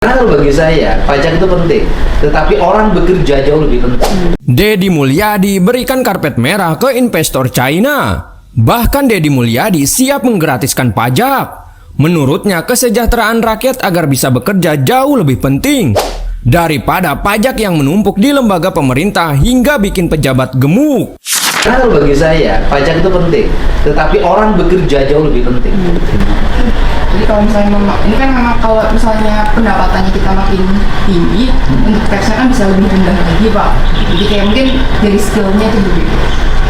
Karena bagi saya, pajak itu penting, tetapi orang bekerja jauh lebih penting. Deddy Mulyadi berikan karpet merah ke investor China. Bahkan Deddy Mulyadi siap menggratiskan pajak. Menurutnya, kesejahteraan rakyat agar bisa bekerja jauh lebih penting daripada pajak yang menumpuk di lembaga pemerintah hingga bikin pejabat gemuk. Karena bagi saya, pajak itu penting, tetapi orang bekerja jauh lebih penting. Jadi kalau misalnya ini kan memang kalau misalnya pendapatannya kita makin tinggi, untuk taxnya kan bisa lebih rendah lagi Pak. Jadi kayak mungkin dari skillnya itu lebih.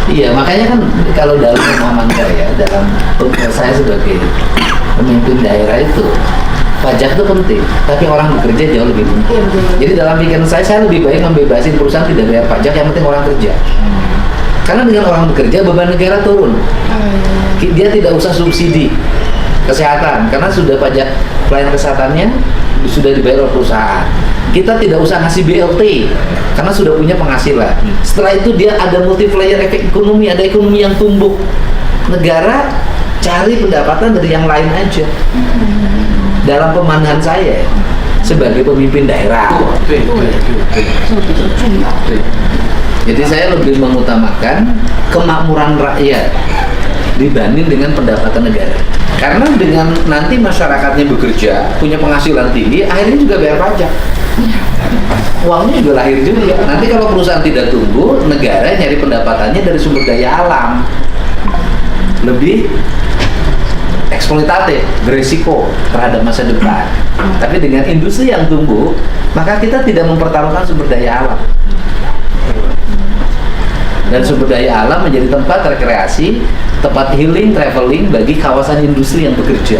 Iya, makanya kan kalau dalam pemahaman saya, dalam saya sebagai pemimpin daerah itu, pajak itu penting, tapi orang bekerja jauh lebih penting. Iya, betul. Jadi dalam pikiran saya lebih baik membebasin perusahaan tidak bayar pajak, yang penting orang kerja. Karena dengan orang bekerja, beban negara turun. Dia tidak usah subsidi kesehatan, karena sudah pajak pelayanan kesehatannya sudah dibayar oleh perusahaan. Kita tidak usah ngasih BLT, karena sudah punya penghasilan. Setelah itu dia ada multiplier efek ekonomi, ada ekonomi yang tumbuh. Negara cari pendapatan dari yang lain aja. Dalam pemandangan saya sebagai pemimpin daerah. Jadi saya lebih mengutamakan kemakmuran rakyat dibanding dengan pendapatan negara. Karena dengan nanti masyarakatnya bekerja, punya penghasilan tinggi, akhirnya juga bayar pajak. Uangnya juga lahir juga. Nanti kalau perusahaan tidak tumbuh, negara nyari pendapatannya dari sumber daya alam. Lebih eksploitatif, beresiko terhadap masa depan. Tapi dengan industri yang tumbuh, maka kita tidak mempertaruhkan sumber daya alam. Dan sumber daya alam menjadi tempat rekreasi, tempat healing, traveling bagi kawasan industri yang bekerja.